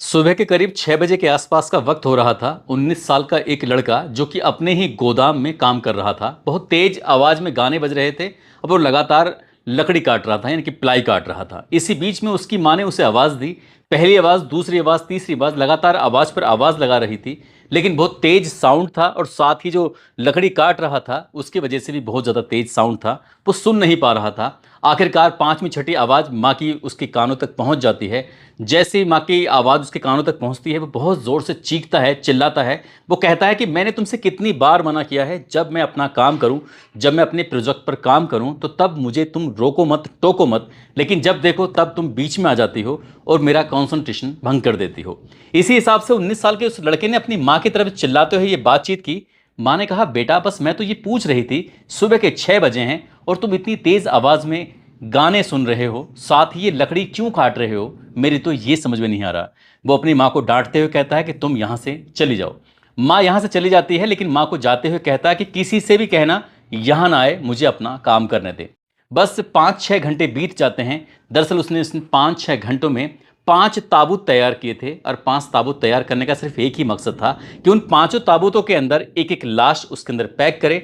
सुबह के करीब 6 बजे के आसपास का वक्त हो रहा था। 19 साल का एक लड़का जो कि अपने ही गोदाम में काम कर रहा था, बहुत तेज आवाज में गाने बज रहे थे और वो लगातार लकड़ी काट रहा था, यानी कि प्लाई काट रहा था। इसी बीच में उसकी माँ ने उसे आवाज़ दी। पहली आवाज़, दूसरी आवाज़, तीसरी आवाज़, लगातार आवाज़ पर आवाज़ लगा रही थी, लेकिन बहुत तेज साउंड था और साथ ही जो लकड़ी काट रहा था उसकी वजह से भी बहुत ज़्यादा तेज साउंड था। वो सुन नहीं पा रहा था। आखिरकार पांचवी छठी आवाज़ माँ की उसके कानों तक पहुंच जाती है। जैसे ही माँ की आवाज़ उसके कानों तक पहुंचती है, वो बहुत ज़ोर से चीखता है, चिल्लाता है। वो कहता है कि मैंने तुमसे कितनी बार मना किया है, जब मैं अपना काम करूं, जब मैं अपने प्रोजेक्ट पर काम करूं तो तब मुझे तुम रोको मत, टोको मत, लेकिन जब देखो तब तुम बीच में आ जाती हो और मेरा कंसंट्रेशन भंग कर देती हो। इसी हिसाब से 19 साल के उस लड़के ने अपनी माँ की तरफ चिल्लाते हुए ये बातचीत की। माँ ने कहा, बेटा बस मैं तो ये पूछ रही थी, सुबह के 6 बजे हैं और तुम इतनी तेज़ आवाज़ में गाने सुन रहे हो, साथ ही ये लकड़ी क्यों काट रहे हो, मेरी तो ये समझ में नहीं आ रहा। वो अपनी माँ को डांटते हुए कहता है कि तुम यहाँ से चली जाओ। माँ यहाँ से चली जाती है, लेकिन माँ को जाते हुए कहता है कि किसी से भी कहना यहाँ ना आए, मुझे अपना काम करने दे। बस 5-6 घंटे बीत जाते हैं। दरअसल उसने इस 5-6 घंटों में 5 ताबूत तैयार किए थे और 5 ताबूत तैयार करने का सिर्फ एक ही मकसद था कि उन पांचों ताबूतों के अंदर एक एक लाश उसके अंदर पैक करे।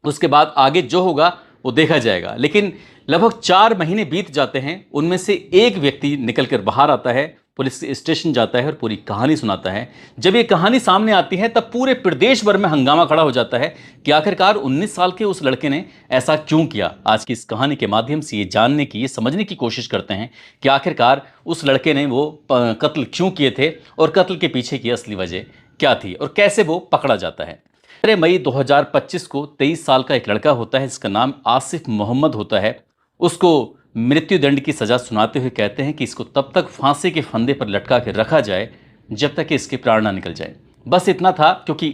उसके बाद आगे जो होगा वो देखा जाएगा। लेकिन लगभग 4 महीने बीत जाते हैं। उनमें से एक व्यक्ति निकल कर बाहर आता है, पुलिस स्टेशन जाता है और पूरी कहानी सुनाता है। जब ये कहानी सामने आती है तब पूरे प्रदेश भर में हंगामा खड़ा हो जाता है कि आखिरकार 19 साल के उस लड़के ने ऐसा क्यों किया। आज की इस कहानी के माध्यम से ये जानने की, ये समझने की कोशिश करते हैं कि आखिरकार उस लड़के ने वो कत्ल क्यों किए थे और कत्ल के पीछे की असली वजह क्या थी और कैसे वो पकड़ा जाता है। 15 मई 2025 को 23 साल का एक लड़का होता है जिसका नाम आसिफ मोहम्मद होता है। उसको मृत्युदंड की सजा सुनाते हुए कहते हैं कि इसको तब तक फांसी के फंदे पर लटका के रखा जाए जब तक कि इसके प्राण ना निकल जाए। बस इतना था, क्योंकि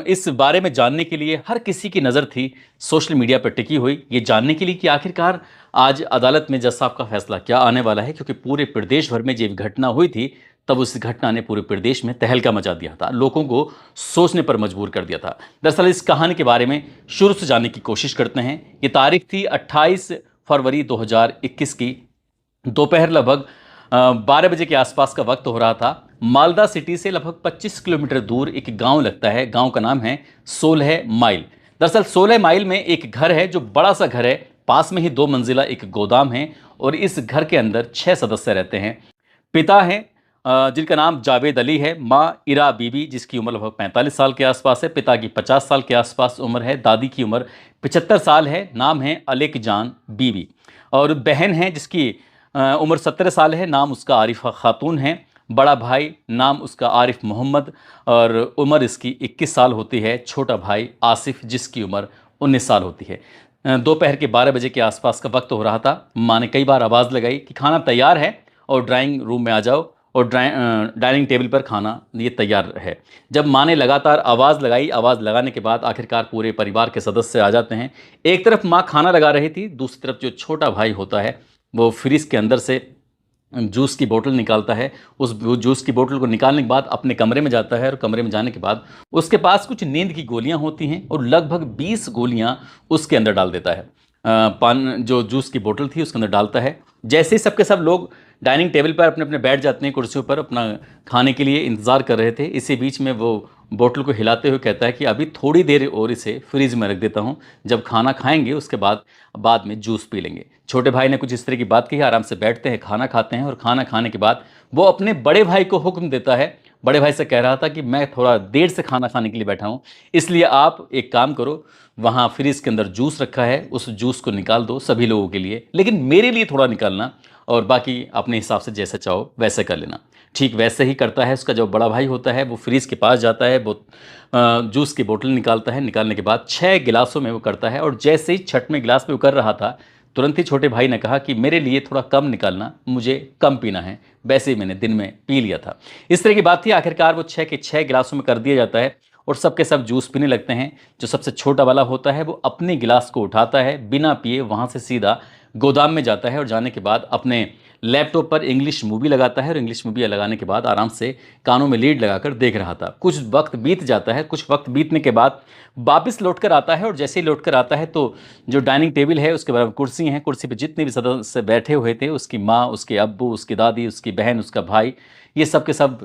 इस बारे में जानने के लिए हर किसी की नज़र थी सोशल मीडिया पर टिकी हुई, ये जानने के लिए कि आखिरकार आज अदालत में जज साहब का फैसला क्या आने वाला है। क्योंकि पूरे प्रदेश भर में जब घटना हुई थी तब उस घटना ने पूरे प्रदेश में तहलका मचा दिया था, लोगों को सोचने पर मजबूर कर दिया था। दरअसल इस कहानी के बारे में शुरू से जानने की कोशिश करते हैं। ये तारीख थी 28 फरवरी 2021 की। दोपहर लगभग 12 बजे के आसपास का वक्त हो रहा था। मालदा सिटी से लगभग 25 किलोमीटर दूर एक गांव लगता है। गांव का नाम है 16 माइल। दरअसल 16 माइल में एक घर है जो बड़ा सा घर है। पास में ही 2 मंजिला एक गोदाम है और इस घर के अंदर 6 सदस्य रहते हैं। पिता हैं जिनका नाम जावेद अली है। माँ इरा बीबी जिसकी उम्र लगभग 45 साल के आसपास है। पिता की 50 साल के आसपास उम्र है। दादी की उम्र 75 साल है। नाम है अलेक जान बीबी। और बहन है जिसकी उम्र 17 साल है। नाम उसका आरिफा खातून है। बड़ा भाई नाम उसका आरिफ मोहम्मद और उम्र इसकी 21 साल होती है। छोटा भाई आसिफ जिसकी उम्र 19 साल होती है। दोपहर के 12 बजे के आसपास का वक्त हो रहा था। माँ ने कई बार आवाज़ लगाई कि खाना तैयार है और ड्राइंग रूम में आ जाओ और डाइनिंग टेबल पर खाना ये तैयार है। जब माँ ने लगातार आवाज़ लगाई, आवाज़ लगाने के बाद आखिरकार पूरे परिवार के सदस्य आ जाते हैं। एक तरफ माँ खाना लगा रही थी, दूसरी तरफ जो छोटा भाई होता है वो फ्रिज के अंदर से जूस की बोतल निकालता है। उस जूस की बोतल को निकालने के बाद अपने कमरे में जाता है और कमरे में जाने के बाद उसके पास कुछ नींद की गोलियां होती हैं और लगभग 20 गोलियां उसके अंदर डाल देता है। पान जो जूस की बोतल थी उसके अंदर डालता है। जैसे ही सबके सब लोग डाइनिंग टेबल पर अपने अपने बैठ जाते हैं, कुर्सियों पर अपना खाने के लिए इंतज़ार कर रहे थे, इसी बीच में वो बोतल को हिलाते हुए कहता है कि अभी थोड़ी देर और इसे फ्रिज में रख देता हूँ, जब खाना खाएंगे उसके बाद में जूस पी लेंगे। छोटे भाई ने कुछ इस तरह की बात कही। आराम से बैठते हैं, खाना खाते हैं और खाना खाने के बाद वो अपने बड़े भाई को हुक्म देता है। बड़े भाई से कह रहा था कि मैं थोड़ा देर से खाना खाने के लिए बैठा हूँ, इसलिए आप एक काम करो, वहाँ फ्रिज के अंदर जूस रखा है, उस जूस को निकाल दो सभी लोगों के लिए, लेकिन मेरे लिए थोड़ा निकालना और बाकी अपने हिसाब से जैसे चाहो वैसे कर लेना। ठीक वैसे ही करता है। उसका जो बड़ा भाई होता है वो फ्रिज के पास जाता है, वो जूस की बोतल निकालता है। निकालने के बाद 6 गिलासों में वो करता है और जैसे ही 6वें गिलास में वो कर रहा था, तुरंत ही छोटे भाई ने कहा कि मेरे लिए थोड़ा कम निकालना, मुझे कम पीना है, वैसे ही मैंने दिन में पी लिया था। इस तरह की बात थी। आखिरकार वो 6 के 6 गिलासों में कर दिया जाता है और सबके सब जूस पीने लगते हैं। जो सबसे छोटा वाला होता है वो अपने गिलास को उठाता है, बिना पिए वहाँ से सीधा गोदाम में जाता है और जाने के बाद अपने लैपटॉप पर इंग्लिश मूवी लगाता है और इंग्लिश मूवी लगाने के बाद आराम से कानों में लीड लगाकर देख रहा था। कुछ वक्त बीत जाता है, कुछ वक्त बीतने के बाद वापस लौट कर आता है और जैसे ही लौट कर आता है तो जो डाइनिंग टेबल है उसके बराबर कुर्सी है, कुर्सी पर जितने भी सदस्य बैठे हुए थे, उसकी माँ, उसके अब्बू, उसकी दादी, उसकी बहन, उसका भाई, ये सब के सब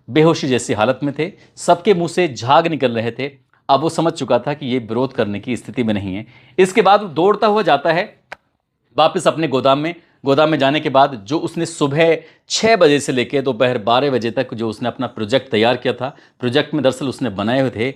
बेहोशी जैसी हालत में थे। सबके मुंह से झाग निकल रहे थे। अब वो समझ चुका था कि ये विरोध करने की स्थिति में नहीं है। इसके बाद वो दौड़ता हुआ जाता है वापस अपने गोदाम में। गोदाम में जाने के बाद जो उसने सुबह 6 बजे से लेकर दोपहर 12 बजे तक जो उसने अपना प्रोजेक्ट तैयार किया था, प्रोजेक्ट में दरअसल उसने बनाए हुए थे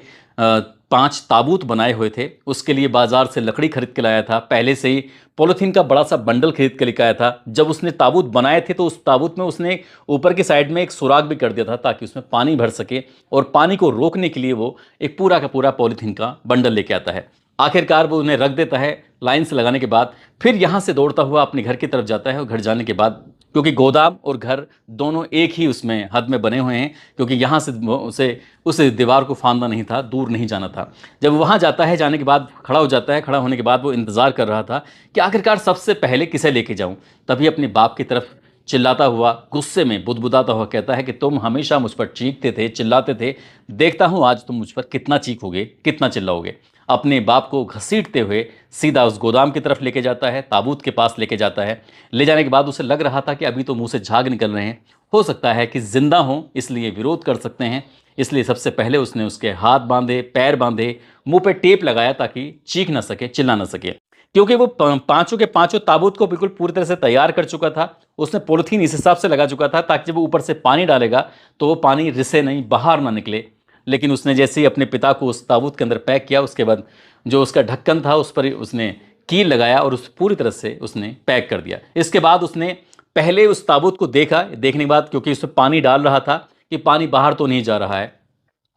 5 ताबूत बनाए हुए थे। उसके लिए बाजार से लकड़ी खरीद के लाया था, पहले से ही पॉलीथीन का बड़ा सा बंडल खरीद के लेकर आया था। जब उसने ताबूत बनाए थे तो उस ताबूत में उसने ऊपर की साइड में एक सुराग भी कर दिया था ताकि उसमें पानी भर सके, और पानी को रोकने के लिए वो एक पूरा का पूरा पॉलीथीन का बंडल लेके आता है। आखिरकार वो उन्हें रख देता है लाइन से लगाने के बाद। फिर यहाँ से दौड़ता हुआ अपने घर की तरफ जाता है और घर जाने के बाद, क्योंकि गोदाम और घर दोनों एक ही उसमें हद में बने हुए हैं, क्योंकि यहाँ से उसे उस दीवार को फांदना नहीं था, दूर नहीं जाना था। जब वहाँ जाता है, जाने के बाद खड़ा हो जाता है। खड़ा होने के बाद वो इंतज़ार कर रहा था कि आखिरकार सबसे पहले किसे लेके जाऊँ। तभी अपने बाप की तरफ चिल्लाता हुआ, गुस्से में बुदबुदाता हुआ कहता है कि तुम हमेशा मुझ पर चीखते थे, चिल्लाते थे, देखता हूँ आज तुम मुझ पर कितना चीखोगे, कितना चिल्लाओगे। अपने बाप को घसीटते हुए सीधा उस गोदाम की तरफ लेके जाता है, ताबूत के पास लेके जाता है। ले जाने के बाद उसे लग रहा था कि अभी तो मुंह से झाग निकल रहे हैं, हो सकता है कि जिंदा हों इसलिए विरोध कर सकते हैं। इसलिए सबसे पहले उसने उसके हाथ बांधे, पैर बांधे, मुंह पे टेप लगाया ताकि चीख ना सके, चिल्ला ना सके। क्योंकि वो पांचों के पांचों ताबूत को बिल्कुल पूरी तरह से तैयार कर चुका था। उसने पॉलिथीन इस हिसाब से लगा चुका था ताकि जब वो ऊपर से पानी डालेगा तो वो पानी रिसे नहीं, बाहर ना निकले। लेकिन उसने जैसे ही अपने पिता को उस ताबूत के अंदर पैक किया, उसके बाद जो उसका ढक्कन था उस पर उसने कील लगाया और उस पूरी तरह से उसने पैक कर दिया। इसके बाद उसने पहले उस ताबूत को देखा। देखने के बाद क्योंकि उसमें पानी डाल रहा था कि पानी बाहर तो नहीं जा रहा है,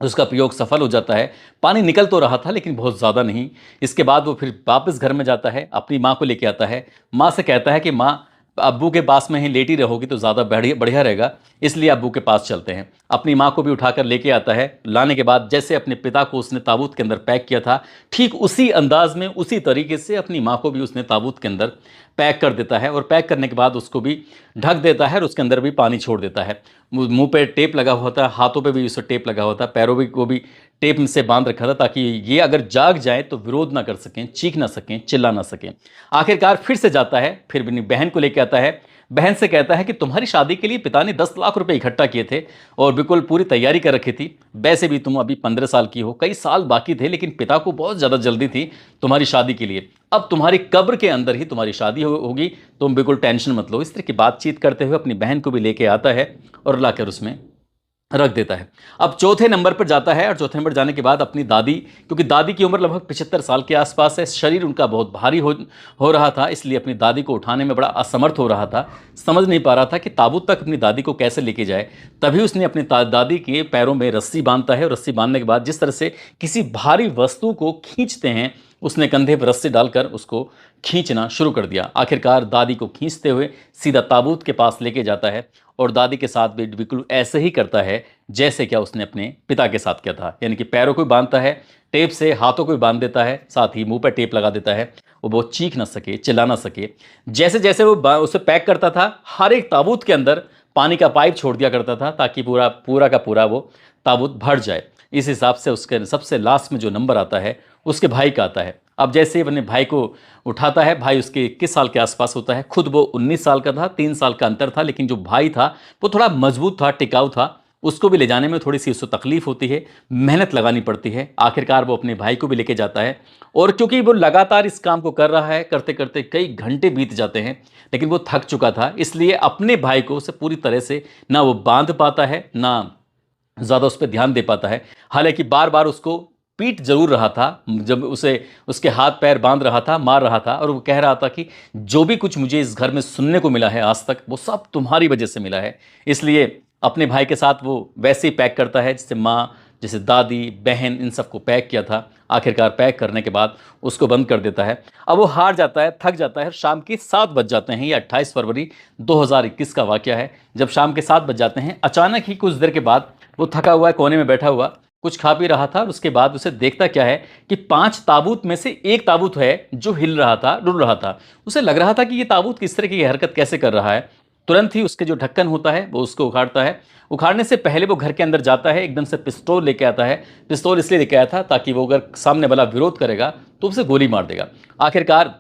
उसका प्रयोग सफल हो जाता है। पानी निकल तो रहा था लेकिन बहुत ज़्यादा नहीं। इसके बाद वो फिर वापस घर में जाता है, अपनी माँ को लेके आता है। माँ से कहता है कि माँ, अब्बू के पास में ही लेटी रहोगी तो ज़्यादा बढ़िया रहेगा, इसलिए अब्बू के पास चलते हैं। अपनी माँ को भी उठाकर लेके आता है। लाने के बाद जैसे अपने पिता को उसने ताबूत के अंदर पैक किया था, ठीक उसी अंदाज में, उसी तरीके से अपनी माँ को भी उसने ताबूत के अंदर पैक कर देता है। और पैक करने के बाद उसको भी ढक देता है और उसके अंदर भी पानी छोड़ देता है। मुंह पे टेप लगा हुआ था, हाथों पे भी उसे टेप लगा हुआ था, पैरों भी को भी टेप से बांध रखा था ताकि ये अगर जाग जाए तो विरोध ना कर सकें, चीख ना सकें, चिल्ला ना सकें। आखिरकार फिर से जाता है, फिर अपनी बहन को लेकर आता है। बहन से कहता है कि तुम्हारी शादी के लिए पिता ने 10 लाख रुपए इकट्ठा किए थे और बिल्कुल पूरी तैयारी कर रखी थी। वैसे भी तुम अभी 15 साल की हो, कई साल बाकी थे, लेकिन पिता को बहुत ज़्यादा जल्दी थी तुम्हारी शादी के लिए। अब तुम्हारी कब्र के अंदर ही तुम्हारी शादी होगी, तुम बिल्कुल टेंशन मत लो। इस तरह की बातचीत करते हुए अपनी बहन को भी लेके आता है और लाकर उसमें रख देता है। अब चौथे नंबर पर जाता है और चौथे नंबर जाने के बाद अपनी दादी, क्योंकि दादी की उम्र लगभग 75 साल के आसपास है, शरीर उनका बहुत भारी हो रहा था, इसलिए अपनी दादी को उठाने में बड़ा असमर्थ हो रहा था। समझ नहीं पा रहा था कि ताबूत तक अपनी दादी को कैसे लेके जाए। तभी उसने अपनी दादी के पैरों में रस्सी बांधता है और रस्सी बांधने के बाद जिस तरह से किसी भारी वस्तु को खींचते हैं, उसने कंधे पर रस्सी डालकर उसको खींचना शुरू कर दिया। आखिरकार दादी को खींचते हुए सीधा ताबूत के पास लेके जाता है और दादी के साथ भी बिल्कुल ऐसे ही करता है जैसे क्या उसने अपने पिता के साथ किया था। यानी कि पैरों को भी बांधता है टेप से, हाथों को भी बांध देता है, साथ ही मुंह पर टेप लगा देता है, वो बहुत चीख ना सके, चिल्ला ना सके। जैसे जैसे वो उसे पैक करता था, हर एक ताबूत के अंदर पानी का पाइप छोड़ दिया करता था ताकि पूरा पूरा का पूरा वो ताबूत भर जाए। इस हिसाब से उसके सबसे लास्ट में जो नंबर आता है उसके भाई का आता है। अब जैसे ही अपने भाई को उठाता है, भाई उसके 21 साल के आसपास होता है, खुद वो 19 साल का था, 3 साल का अंतर था, लेकिन जो भाई था वो थोड़ा मजबूत था, टिकाऊ था। उसको भी ले जाने में थोड़ी सी उसको तकलीफ होती है, मेहनत लगानी पड़ती है। आखिरकार वो अपने भाई को भी लेके जाता है और क्योंकि वो लगातार इस काम को कर रहा है, करते करते कई घंटे बीत जाते हैं, लेकिन वो थक चुका था, इसलिए अपने भाई को उसे पूरी तरह से ना वो बांध पाता है, ना ज़्यादा उस पर ध्यान दे पाता है। हालांकि बार बार उसको पीट जरूर रहा था, जब उसे उसके हाथ पैर बांध रहा था, मार रहा था, और वो कह रहा था कि जो भी कुछ मुझे इस घर में सुनने को मिला है आज तक, वो सब तुम्हारी वजह से मिला है। इसलिए अपने भाई के साथ वो वैसे ही पैक करता है जैसे माँ, जैसे दादी, बहन, इन सबको पैक किया था। आखिरकार पैक करने के बाद उसको बंद कर देता है। अब वो हार जाता है, थक जाता है। शाम के 7 बज जाते हैं। ये 28 फरवरी 2021 का वाकया है। जब शाम के 7 बज जाते हैं, अचानक ही कुछ देर के बाद वो थका हुआ है, कोने में बैठा हुआ कुछ खा पी रहा था, और उसके बाद उसे देखता क्या है कि 5 ताबूत में से एक ताबूत है जो हिल रहा था, डुल रहा था। उसे लग रहा था कि ये ताबूत किस तरह की हरकत कैसे कर रहा है। तुरंत ही उसके जो ढक्कन होता है वो उसको उखाड़ता है। उखाड़ने से पहले वो घर के अंदर जाता है, एकदम से पिस्तौल लेके आता है। पिस्तौल इसलिए लेके आया था ताकि वो अगर सामने वाला विरोध करेगा तो उसे गोली मार देगा। आखिरकार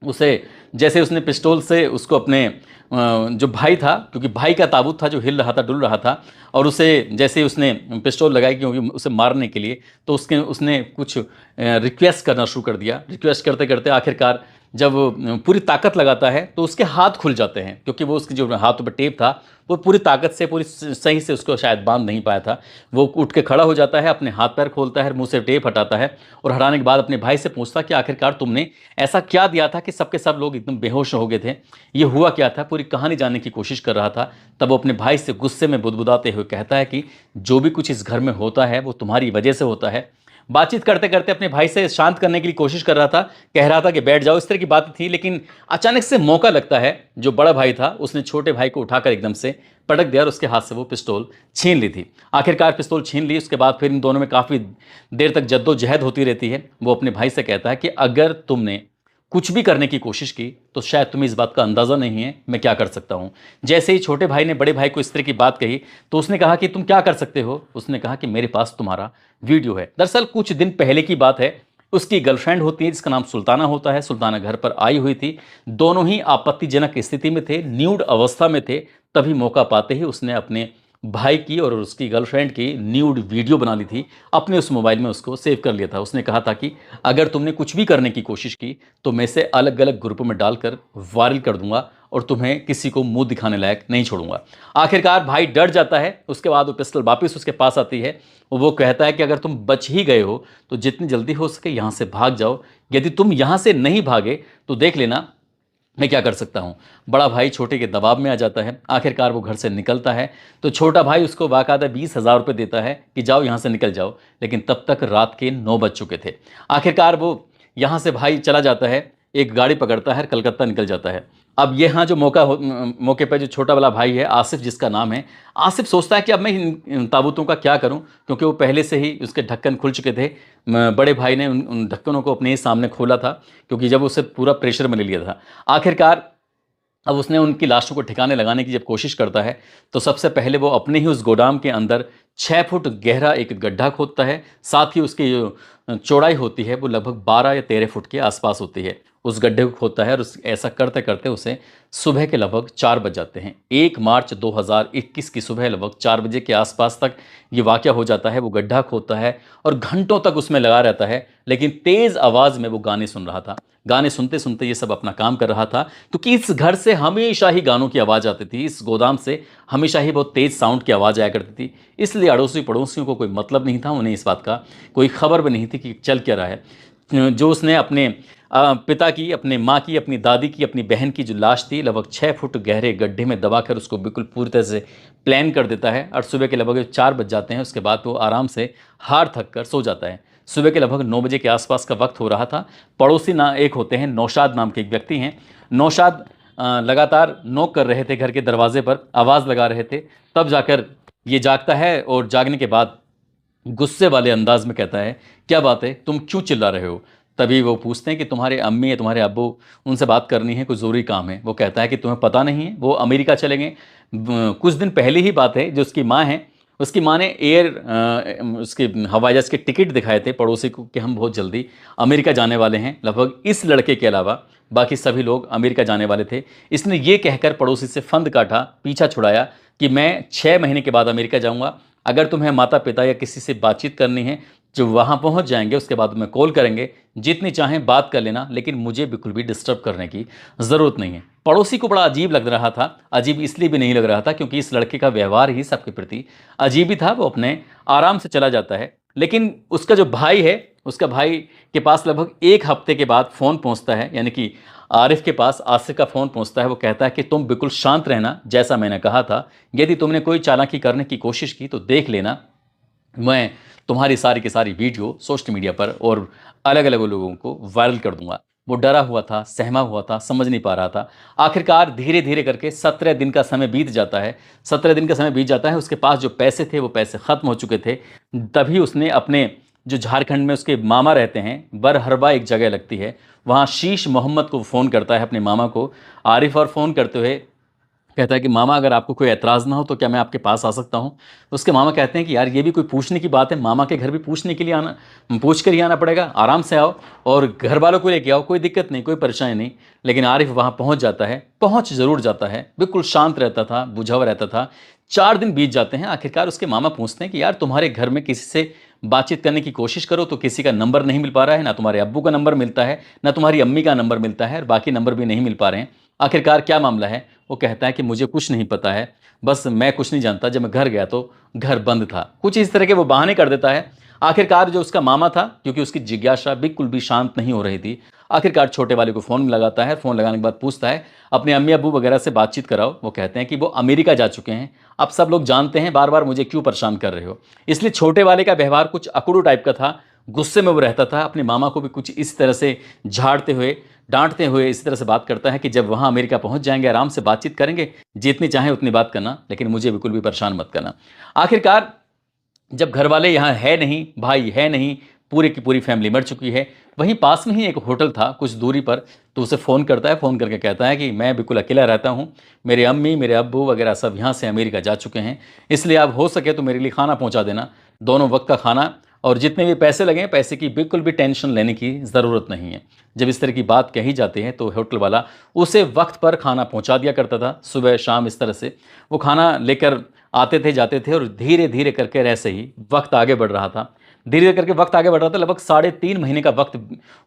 उसे जैसे उसने पिस्तौल से उसको अपने जो भाई था, क्योंकि भाई का ताबूत था जो हिल रहा था, डुल रहा था, और उसे जैसे ही उसने पिस्तौल लगाई क्योंकि उसे मारने के लिए, तो उसने कुछ रिक्वेस्ट करना शुरू कर दिया। रिक्वेस्ट करते करते आखिरकार जब वो पूरी ताकत लगाता है तो उसके हाथ खुल जाते हैं, क्योंकि वो उसकी जो हाथों पर टेप था वो पूरी ताकत से, पूरी सही से उसको शायद बांध नहीं पाया था। वो उठ के खड़ा हो जाता है, अपने हाथ पैर खोलता है, मुंह से टेप हटाता है और हटाने के बाद अपने भाई से पूछता कि आखिरकार तुमने ऐसा क्या दिया था कि सबके सब लोग एकदम बेहोश हो गए थे, ये हुआ क्या था? पूरी कहानी जानने की कोशिश कर रहा था। तब वो अपने भाई से गुस्से में बुदबुदाते हुए कहता है कि जो भी कुछ इस घर में होता है वो तुम्हारी वजह से होता है। बातचीत करते करते अपने भाई से शांत करने के लिए कोशिश कर रहा था, कह रहा था कि बैठ जाओ, इस तरह की बात थी। लेकिन अचानक से मौका लगता है, जो बड़ा भाई था उसने छोटे भाई को उठाकर एकदम से पटक दिया और उसके हाथ से वो पिस्तौल छीन ली थी। आखिरकार पिस्तौल छीन ली। उसके बाद फिर इन दोनों में काफ़ी देर तक जद्दोजहद होती रहती है। वो अपने भाई से कहता है कि अगर तुमने कुछ भी करने की कोशिश की तो शायद तुम्हें इस बात का अंदाज़ा नहीं है मैं क्या कर सकता हूँ। जैसे ही छोटे भाई ने बड़े भाई को इस तरह की बात कही तो उसने कहा कि तुम क्या कर सकते हो? उसने कहा कि मेरे पास तुम्हारा वीडियो है। दरअसल कुछ दिन पहले की बात है। उसकी गर्लफ्रेंड होती है जिसका नाम सुल्ताना होता है। सुल्ताना घर पर आई हुई थी। दोनों ही आपत्तिजनक स्थिति में थे, न्यूड अवस्था में थे। तभी मौका पाते ही उसने अपने भाई की और उसकी गर्लफ्रेंड की न्यूड वीडियो बना ली थी। अपने उस मोबाइल में उसको सेव कर लिया था। उसने कहा था कि अगर तुमने कुछ भी करने की कोशिश की तो मैं इसे अलग अलग ग्रुपों में डालकर वायरल कर दूंगा और तुम्हें किसी को मुंह दिखाने लायक नहीं छोड़ूंगा। आखिरकार भाई डर जाता है। उसके बाद वो पिस्टल वापस उसके पास आती है। वो कहता है कि अगर तुम बच ही गए हो तो जितनी जल्दी हो सके यहाँ से भाग जाओ। यदि तुम यहाँ से नहीं भागे तो देख लेना मैं क्या कर सकता हूँ। बड़ा भाई छोटे के दबाव में आ जाता है। आखिरकार वो घर से निकलता है तो छोटा भाई उसको बाकायदा 20,000 रुपये देता है कि जाओ यहाँ से निकल जाओ। लेकिन तब तक रात के 9 बज चुके थे। आखिरकार वो यहाँ से भाई चला जाता है, एक गाड़ी पकड़ता है, कलकत्ता निकल जाता है। अब यहाँ जो मौके पर जो छोटा वाला भाई है आसिफ जिसका नाम है, आसिफ सोचता है कि अब मैं इन ताबूतों का क्या करूँ, क्योंकि वो पहले से ही उसके ढक्कन खुल चुके थे। बड़े भाई ने उन ढक्कनों को अपने ही सामने खोला था, क्योंकि जब उसे पूरा प्रेशर में ले लिया था। आखिरकार अब उसने उनकी लाशों को ठिकाने लगाने की जब कोशिश करता है तो सबसे पहले वो अपने ही उस गोदाम के अंदर 6 फुट गहरा एक गड्ढा खोदता है। साथ ही उसकी जो चौड़ाई होती है वो लगभग 12 या 13 फुट के आसपास होती है। उस गड्ढे को खोदता है और ऐसा करते करते उसे सुबह के लगभग 4 बज जाते हैं। 1 मार्च 2021 की सुबह लगभग 4 बजे के आसपास तक ये वाक़या हो जाता है। वो गड्ढा खोदता है और घंटों तक उसमें लगा रहता है, लेकिन तेज़ आवाज़ में वो गाने सुन रहा था। गाने सुनते सुनते ये सब अपना काम कर रहा था, क्योंकि इस घर से हमेशा ही गानों की आवाज़ आती थी। इस गोदाम से हमेशा ही बहुत तेज़ साउंड की आवाज़ आया करती थी। इसलिए अड़ोसी पड़ोसियों को कोई मतलब नहीं था, उन्हें इस बात का कोई खबर भी नहीं थी कि चल क्या रहा है। जो उसने अपने पिता की, अपने माँ की, अपनी दादी की, अपनी बहन की जो लाश थी लगभग 6 फुट गहरे गड्ढे में दबाकर उसको बिल्कुल पूरी तरह से प्लान कर देता है। और सुबह के लगभग 4 बज जाते हैं। उसके बाद वो आराम से हार थक कर सो जाता है। सुबह के लगभग 9 बजे के आसपास का वक्त हो रहा था। पड़ोसी एक होते हैं, नौशाद नाम के एक व्यक्ति हैं। नौशाद लगातार नॉक कर रहे थे घर के दरवाजे पर, आवाज़ लगा रहे थे। तब जाकर ये जागता है और जागने के बाद गुस्से वाले अंदाज में कहता है, क्या बात है, तुम क्यों चिल्ला रहे हो? तभी वो पूछते हैं कि तुम्हारे अम्मी या तुम्हारे अब्बू, उनसे बात करनी है, कोई ज़रूरी काम है। वो कहता है कि तुम्हें पता नहीं है, वो अमेरिका चले गए। कुछ दिन पहले ही बात है। जो उसकी माँ है, उसकी माँ ने उसके हवाई जहाज़ के टिकट दिखाए थे पड़ोसी को कि हम बहुत जल्दी अमेरिका जाने वाले हैं। लगभग इस लड़के के अलावा बाकी सभी लोग अमेरिका जाने वाले थे। इसने ये कहकर पड़ोसी से फंद काटा, पीछा छुड़ाया कि मैं 6 महीने के बाद अमेरिका जाऊँगा। अगर तुम्हें माता पिता या किसी से बातचीत करनी है जो वहाँ पहुँच जाएंगे, उसके बाद तुम्हें कॉल करेंगे, जितनी चाहें बात कर लेना, लेकिन मुझे बिल्कुल भी डिस्टर्ब करने की ज़रूरत नहीं है। पड़ोसी को बड़ा अजीब लग रहा था। अजीब इसलिए भी नहीं लग रहा था क्योंकि इस लड़के का व्यवहार ही सबके प्रति अजीब ही था। वो अपने आराम से चला जाता है। लेकिन उसका जो भाई है, उसका भाई के पास लगभग 1 हफ्ते के बाद फ़ोन पहुँचता है, यानी कि आरिफ के पास आसिफ का फ़ोन पहुँचता है। वो कहता है कि तुम बिल्कुल शांत रहना, जैसा मैंने कहा था। यदि तुमने कोई चालाकी करने की कोशिश की तो देख लेना, मैं तुम्हारी सारी की सारी वीडियो सोशल मीडिया पर और अलग अलग लोगों को वायरल कर दूंगा। वो डरा हुआ था, सहमा हुआ था, समझ नहीं पा रहा था। आखिरकार धीरे धीरे करके 17 दिन का समय बीत जाता है। 17 दिन का समय बीत जाता है। उसके पास जो पैसे थे वो पैसे ख़त्म हो चुके थे। तभी उसने अपने जो झारखंड में उसके मामा रहते हैं, बरहरबा एक जगह लगती है, वहाँ शीश मोहम्मद को फ़ोन करता है, अपने मामा को। आरिफ और फ़ोन करते हुए कहता है कि मामा अगर आपको कोई ऐतराज़ ना हो तो क्या मैं आपके पास आ सकता हूँ? तो उसके मामा कहते हैं कि यार ये भी कोई पूछने की बात है, मामा के घर भी पूछने के लिए आना, पूछ कर ही आना पड़ेगा, आराम से आओ और घर वालों को लेके आओ, कोई दिक्कत नहीं, कोई परेशानी नहीं। लेकिन आरिफ वहाँ पहुँच जाता है, पहुँच ज़रूर जाता है, बिल्कुल शांत रहता था, बुझा हुआ रहता था। 4 दिन बीत जाते हैं, आखिरकार उसके मामा पूछते हैं कि यार तुम्हारे घर में किसी से बातचीत करने की कोशिश करो तो किसी का नंबर नहीं मिल पा रहा है, ना तुम्हारे अब्बू का नंबर मिलता है, ना तुम्हारी अम्मी का नंबर मिलता है और बाकी नंबर भी नहीं मिल पा रहे हैं। आखिरकार क्या मामला है? वो कहता है कि मुझे कुछ नहीं पता है, बस मैं कुछ नहीं जानता, जब मैं घर गया तो घर बंद था। कुछ इस तरह के वो बहाने कर देता है। आखिरकार जो उसका मामा था, क्योंकि उसकी जिज्ञासा बिल्कुल भी शांत नहीं हो रही थी, आखिरकार छोटे वाले को फ़ोन लगाता है। फ़ोन लगाने के बाद पूछता है, अपने अम्मी-अब्बू वगैरह से बातचीत कराओ। वो कहते हैं कि वो अमेरिका जा चुके हैं। अब सब लोग जानते हैं, बार-बार मुझे क्यों परेशान कर रहे हो? इसलिए छोटे वाले का व्यवहार कुछ अकड़ू टाइप का था, गुस्से में वो रहता था। अपने मामा को भी कुछ इस तरह से झाड़ते हुए, डाँटते हुए इसी तरह से बात करता है कि जब वहाँ अमेरिका पहुँच जाएँगे, आराम से बातचीत करेंगे, जितनी चाहें उतनी बात करना, लेकिन मुझे बिल्कुल भी परेशान मत करना। आखिरकार जब घरवाले यहाँ है नहीं, भाई है नहीं, पूरी की पूरी फैमिली मर चुकी है, वहीं पास में ही एक होटल था कुछ दूरी पर, तो उसे फ़ोन करता है, फ़ोन करके कहता है कि मैं बिल्कुल अकेला रहता हूँ, मेरे अम्मी, मेरे अब्बू वगैरह सब यहाँ से अमेरिका जा चुके हैं, इसलिए आप हो सके तो मेरे लिए खाना पहुँचा देना, दोनों वक़्त का खाना, और जितने भी पैसे लगें, पैसे की बिल्कुल भी टेंशन लेने की ज़रूरत नहीं है। जब इस तरह की बात कही जाती है तो होटल वाला उसे वक़्त पर खाना पहुँचा दिया करता था, सुबह शाम इस तरह से। वो खाना लेकर आते थे, जाते थे और धीरे-धीरे करके ऐसे ही वक़्त आगे बढ़ रहा था। धीरे-धीरे करके वक़्त आगे बढ़ रहा था, लगभग साढ़े 3 महीने का वक़्त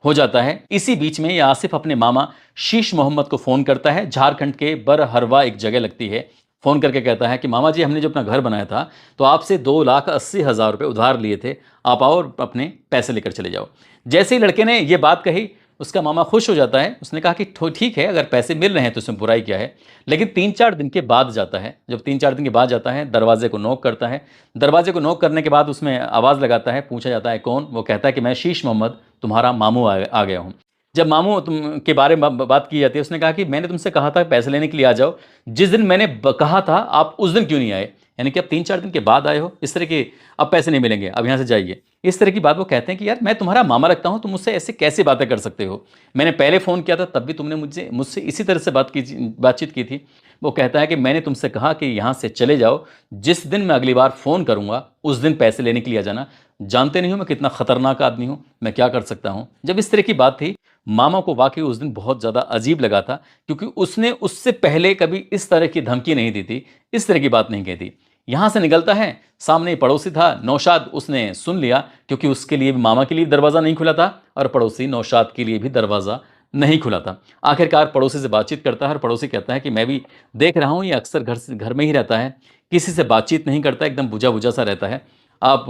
हो जाता है। इसी बीच में ये आसिफ़ अपने मामा शीश मोहम्मद को फ़ोन करता है, झारखंड के बरहरवा एक जगह लगती है। फ़ोन करके कहता है कि मामा जी, हमने जो अपना घर बनाया था, तो आपसे 2,80,000 रुपए उधार लिए थे, आप आओ और अपने पैसे लेकर चले जाओ। जैसे ही लड़के ने ये बात कही, उसका मामा खुश हो जाता है। उसने कहा कि ठीक है, अगर पैसे मिल रहे हैं तो इसमें बुराई क्या है। लेकिन 3-4 दिन के बाद जाता है, जब 3-4 दिन के बाद जाता है, दरवाजे को नॉक करता है। दरवाजे को नॉक करने के बाद उसमें आवाज़ लगाता है, पूछा जाता है कौन? वो कहता है कि मैं शीश मोहम्मद, तुम्हारा मामू आ गया हूँ। जब मामू तुम के बारे में बात की जाती है, उसने कहा कि मैंने तुमसे कहा था पैसे लेने के लिए आ जाओ, जिस दिन मैंने कहा था आप उस दिन क्यों नहीं आए? यानी कि अब 3-4 दिन के बाद आए हो, इस तरह के, अब पैसे नहीं मिलेंगे, अब यहाँ से जाइए। इस तरह की बात वो कहते हैं कि यार मैं तुम्हारा मामा लगता हूँ, तुम मुझसे ऐसे कैसे बातें कर सकते हो? मैंने पहले फ़ोन किया था तब भी तुमने मुझसे इसी तरह से बातचीत की थी। वो कहता है कि मैंने तुमसे कहा कि यहाँ से चले जाओ, जिस दिन मैं अगली बार फ़ोन करूँगा, उस दिन पैसे लेने के लिए आ जाना। जानते नहीं हो मैं कितना खतरनाक आदमी हूँ, मैं क्या कर सकता हूँ? जब इस तरह की बात थी, मामा को वाक़ई उस दिन बहुत ज़्यादा अजीब लगा था, क्योंकि उसने उससे पहले कभी इस तरह की धमकी नहीं दी थी, इस तरह की बात नहीं कही थी। यहाँ से निकलता है, सामने ही पड़ोसी था नौशाद, उसने सुन लिया, क्योंकि उसके लिए भी, मामा के लिए दरवाज़ा नहीं खुला था और पड़ोसी नौशाद के लिए भी दरवाज़ा नहीं खुला था। आखिरकार पड़ोसी से बातचीत करता है और पड़ोसी कहता है कि मैं भी देख रहा हूँ ये अक्सर घर में ही रहता है, किसी से बातचीत नहीं करता, एकदम बुझा-बुझा सा रहता है। आप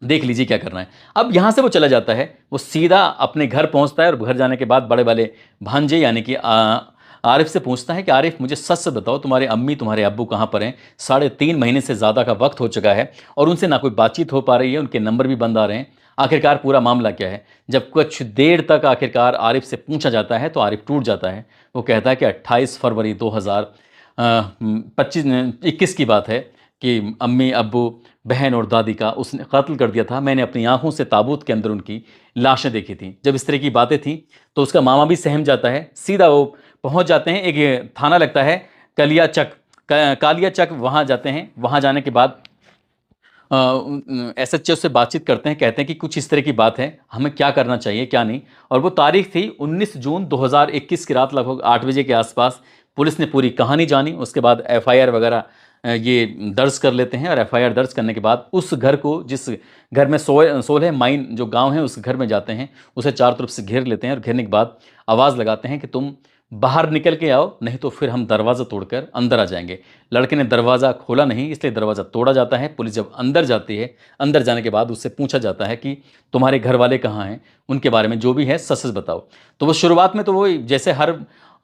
देख लीजिए क्या करना है। अब यहाँ से वो चला जाता है, वो सीधा अपने घर पहुँचता है और घर जाने के बाद बड़े वाले भांजे यानी कि आरिफ से पूछता है कि आरिफ, मुझे सच-सच बताओ, तुम्हारे अम्मी, तुम्हारे अब्बू कहाँ पर हैं? साढ़े 3 महीने से ज़्यादा का वक़्त हो चुका है और उनसे ना कोई बातचीत हो पा रही है, उनके नंबर भी बंद आ रहे हैं। आखिरकार पूरा मामला क्या है? जब कुछ देर तक आखिरकार आरिफ से पूछा जाता है तो आरिफ टूट जाता है। वो कहता है कि 28 फरवरी 21 की बात है कि अम्मी, अब्बू, बहन और दादी का उसने कत्ल कर दिया था। मैंने अपनी आँखों से ताबूत के अंदर उनकी लाशें देखी थीं। जब इस तरह की बातें थीं, तो उसका मामा भी सहम जाता है। सीधा वो पहुँच जाते हैं, एक ये थाना लगता है कलियाचक, कालियाचक, वहाँ जाते हैं। वहाँ जाने के बाद एसएचओ से बातचीत करते हैं, कहते हैं कि कुछ इस तरह की बात है, हमें क्या करना चाहिए, क्या नहीं। और वो तारीख थी 19 जून 2021 की रात, लगभग 8 बजे के आसपास। पुलिस ने पूरी कहानी जानी, उसके बाद एफआईआर वगैरह ये दर्ज कर लेते हैं और एफआईआर दर्ज करने के बाद उस घर को, जिस घर में 16 माइन जो गांव है, उस घर में जाते हैं, उसे चारों तरफ से घेर लेते हैं और घेरने के बाद आवाज़ लगाते हैं कि तुम बाहर निकल के आओ, नहीं तो फिर हम दरवाज़ा तोड़कर अंदर आ जाएंगे। लड़के ने दरवाज़ा खोला नहीं, इसलिए दरवाज़ा तोड़ा जाता है। पुलिस जब अंदर जाती है, अंदर जाने के बाद उससे पूछा जाता है कि तुम्हारे घर वाले कहाँ हैं, उनके बारे में जो भी है सच-सच बताओ। तो वो शुरुआत में तो वो जैसे हर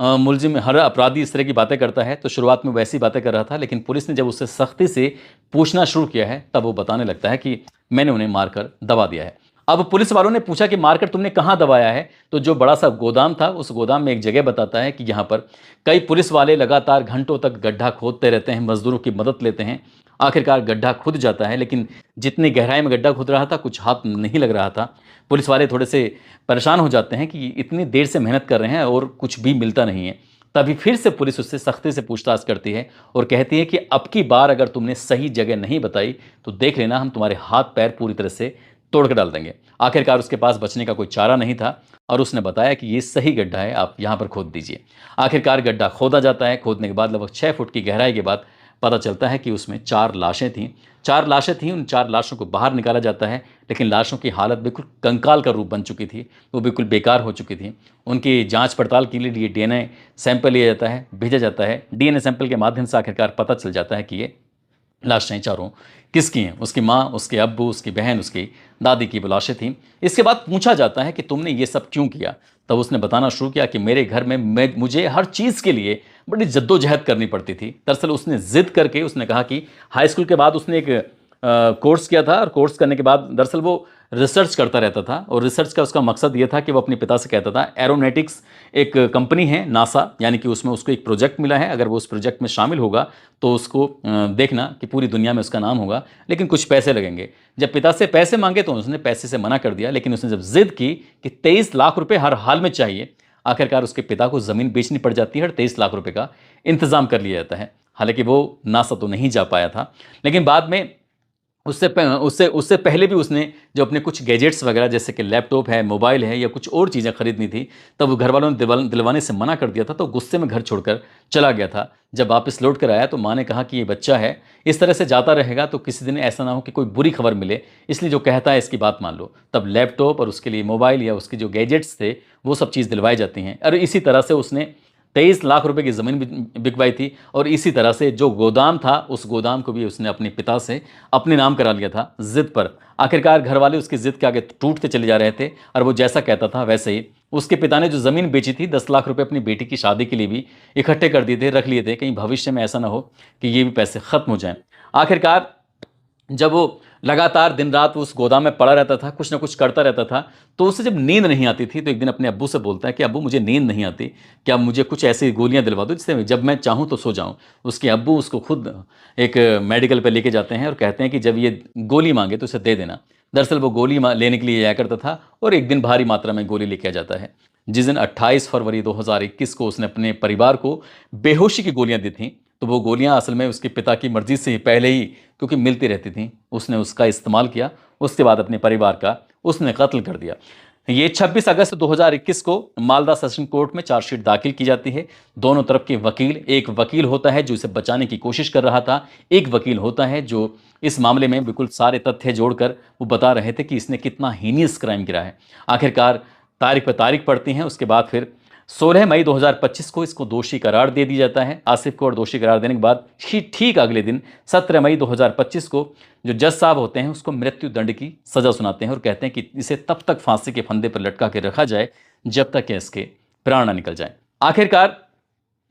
मुलजिम, हर अपराधी इस तरह की बातें करता है, तो शुरुआत में वैसी बातें कर रहा था, लेकिन पुलिस ने जब उससे सख्ती से पूछना शुरू किया है, तब वो बताने लगता है कि मैंने उन्हें मारकर दबा दिया है। अब पुलिस वालों ने पूछा कि मारकर तुमने कहाँ दबाया है? तो जो बड़ा सा गोदाम था, उस गोदाम में एक जगह बताता है कि यहाँ पर कई पुलिस वाले लगातार घंटों तक गड्ढा खोदते रहते हैं, मज़दूरों की मदद लेते हैं। आखिरकार गड्ढा खुद जाता है, लेकिन जितनी गहराई में गड्ढा खुद रहा था, कुछ हाथ नहीं लग रहा था। पुलिस वाले थोड़े से परेशान हो जाते हैं कि इतनी देर से मेहनत कर रहे हैं और कुछ भी मिलता नहीं है। तभी फिर से पुलिस उससे सख्ती से पूछताछ करती है और कहती है कि अब की बार अगर तुमने सही जगह नहीं बताई तो देख लेना, हम तुम्हारे हाथ पैर पूरी तरह से तोड़ कर डाल देंगे। आखिरकार उसके पास बचने का कोई चारा नहीं था और उसने बताया कि ये सही गड्ढा है, आप यहाँ पर खोद दीजिए। आखिरकार गड्ढा खोदा जाता है। खोदने के बाद लगभग 6 फुट की गहराई के बाद पता चलता है कि उसमें 4 लाशें थीं। 4 लाशें थीं, उन 4 लाशों को बाहर निकाला जाता है, लेकिन लाशों की हालत बिल्कुल कंकाल का रूप बन चुकी थी, वो बिल्कुल बेकार हो चुकी थी। उनकी जांच पड़ताल के लिए डीएनए सैंपल लिया जाता है, भेजा जाता है। डीएनए सैंपल के माध्यम से आखिरकार पता चल जाता है कि ये लाशें चारों किसकी हैं। उसकी माँ, उसके अब्बू, उसकी बहन, उसकी दादी की वो लाशें थीं। इसके बाद पूछा जाता है कि तुमने ये सब क्यों किया? तब उसने बताना शुरू किया कि मेरे घर में मुझे हर चीज़ के लिए बड़ी जद्दोजहद करनी पड़ती थी। दरअसल उसने ज़िद करके उसने कहा कि हाई स्कूल के बाद उसने एक कोर्स किया था और कोर्स करने के बाद दरअसल वो रिसर्च करता रहता था और रिसर्च का उसका मकसद ये था कि वो अपने पिता से कहता था, एरोनॉटिक्स एक कंपनी है नासा, यानी कि उसमें उसको एक प्रोजेक्ट मिला है, अगर वो उस प्रोजेक्ट में शामिल होगा तो उसको देखना कि पूरी दुनिया में उसका नाम होगा, लेकिन कुछ पैसे लगेंगे। जब पिता से पैसे मांगे तो उसने पैसे से मना कर दिया, लेकिन उसने जब जिद की कि 23 लाख रुपये हर हाल में चाहिए, आखिरकार उसके पिता को ज़मीन बेचनी पड़ जाती है और 23 लाख रुपये का इंतज़ाम कर लिया जाता है। हालांकि वो नासा तो नहीं जा पाया था, लेकिन बाद में उससे पहले भी उसने जो अपने कुछ गैजेट्स वगैरह जैसे कि लैपटॉप है, मोबाइल है या कुछ और चीज़ें खरीदनी थी, तब घर वालों ने दिलवाने से मना कर दिया था, तो गुस्से में घर छोड़कर चला गया था। जब वापस लौट कर आया तो माँ ने कहा कि ये बच्चा है, इस तरह से जाता रहेगा तो किसी दिन ऐसा ना हो कि कोई बुरी खबर मिले, इसलिए जो कहता है इसकी बात मान लो। तब लैपटॉप और उसके लिए मोबाइल या उसके जो गैजेट्स थे वो सब चीज़ दिलवाई जाती हैं। और इसी तरह से उसने 23 लाख रुपए की ज़मीन भी बिकवाई थी और इसी तरह से जो गोदाम था उस गोदाम को भी उसने अपने पिता से अपने नाम करा लिया था ज़िद पर। आखिरकार घर वाले उसकी ज़िद के आगे टूटते चले जा रहे थे और वो जैसा कहता था वैसे ही उसके पिता ने जो ज़मीन बेची थी 10 लाख रुपए अपनी बेटी की शादी के लिए भी इकट्ठे कर दिए थे, रख लिए थे, कहीं भविष्य में ऐसा ना हो कि ये भी पैसे ख़त्म हो जाएं। आखिरकार जब वो लगातार दिन रात उस गोदाम में पड़ा रहता था, कुछ ना कुछ करता रहता था, तो उसे जब नींद नहीं आती थी तो एक दिन अपने अब्बू से बोलता है कि अब्बू मुझे नींद नहीं आती, क्या मुझे कुछ ऐसी गोलियां दिलवा दो जिससे जब मैं चाहूँ तो सो जाऊँ। उसके अब्बू उसको खुद एक मेडिकल पे लेके जाते हैं और कहते हैं कि जब ये गोली मांगे तो उसे दे देना। दरअसल वो गोली लेने के लिए जाया करता था और एक दिन भारी मात्रा में गोली लेके आ जाता है। जिस दिन 28 फरवरी 2021 को उसने अपने परिवार को बेहोशी की गोलियां दी थी, तो वो गोलियां असल में उसके पिता की मर्जी से ही पहले ही क्योंकि मिलती रहती थी, उसने उसका इस्तेमाल किया। उसके बाद अपने परिवार का उसने कत्ल कर दिया। ये 26 अगस्त 2021 को मालदा सेशन कोर्ट में चार्जशीट दाखिल की जाती है। दोनों तरफ के वकील, एक वकील होता है जो इसे बचाने की कोशिश कर रहा था, एक वकील होता है जो इस मामले में बिल्कुल सारे तथ्य जोड़कर वो बता रहे थे कि इसने कितना हीनियस क्राइम किया है। आखिरकार तारीख पर तारीख पड़ती हैं, उसके बाद फिर 16 मई 2025 को इसको दोषी करार दे दिया जाता है आसिफ को, और दोषी करार देने के बाद ठीक अगले दिन 17 मई 2025 को जो जज साहब होते हैं उसको मृत्यु दंड की सज़ा सुनाते हैं और कहते हैं कि इसे तब तक फांसी के फंदे पर लटका के रखा जाए जब तक कि इसके प्राण न निकल जाए। आखिरकार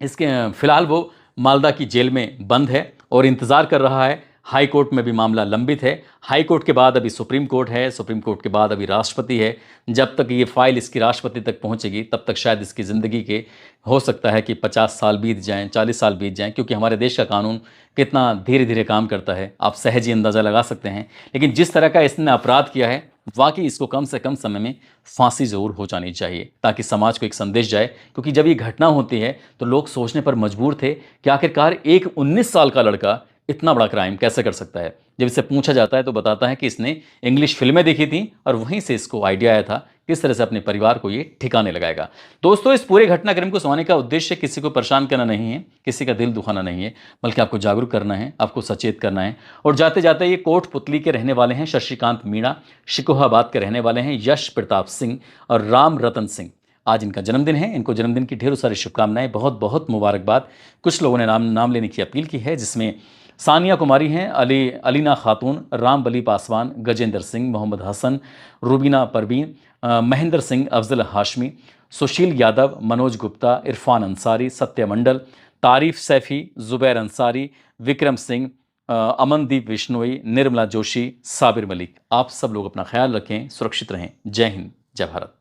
इसके फिलहाल वो मालदा की जेल में बंद है और इंतज़ार कर रहा है। हाई कोर्ट में भी मामला लंबित है। हाई कोर्ट के बाद अभी सुप्रीम कोर्ट है, सुप्रीम कोर्ट के बाद अभी राष्ट्रपति है। जब तक ये फाइल इसकी राष्ट्रपति तक पहुंचेगी तब तक शायद इसकी ज़िंदगी के हो सकता है कि 50 साल बीत जाएं, 40 साल बीत जाएं, क्योंकि हमारे देश का कानून कितना धीरे धीरे काम करता है आप सहज ही अंदाज़ा लगा सकते हैं। लेकिन जिस तरह का इसने अपराध किया है वाकई इसको कम से कम समय में फांसी ज़रूर हो जानी चाहिए ताकि समाज को एक संदेश जाए। क्योंकि जब ये घटना होती है तो लोग सोचने पर मजबूर थे कि आखिरकार एक 19 साल का लड़का इतना बड़ा क्राइम कैसे कर सकता है। जब इससे पूछा जाता है तो बताता है कि इसने इंग्लिश फिल्में देखी थी और वहीं से इसको आइडिया आया था किस तरह से अपने परिवार को ये ठिकाने लगाएगा। दोस्तों, इस पूरे घटनाक्रम को सुनाने का उद्देश्य किसी को परेशान करना नहीं है, किसी का दिल दुखाना नहीं है, बल्कि आपको जागरूक करना है, आपको सचेत करना है। और जाते जाते ये कोटपुतली के रहने वाले हैं शशिकांत मीणा, शिकोहाबाद के रहने वाले हैं यश प्रताप सिंह और राम रतन सिंह। आज इनका जन्मदिन है, इनको जन्मदिन की ढेरों सारी शुभकामनाएं, बहुत बहुत मुबारकबाद। कुछ लोगों ने नाम लेने की अपील की है, जिसमें सानिया कुमारी हैं, अलीना खातून, राम बली पासवान, गजेंद्र सिंह, मोहम्मद हसन, रुबीना परवीन, महेंद्र सिंह, अफजल हाशमी, सुशील यादव, मनोज गुप्ता, इरफान अंसारी, सत्य मंडल, तारीफ सैफी, जुबैर अंसारी, विक्रम सिंह, अमनदीप बिश्नोई, निर्मला जोशी, साबिर मलिक। आप सब लोग अपना ख्याल रखें, सुरक्षित रहें। जय हिंद, जय भारत।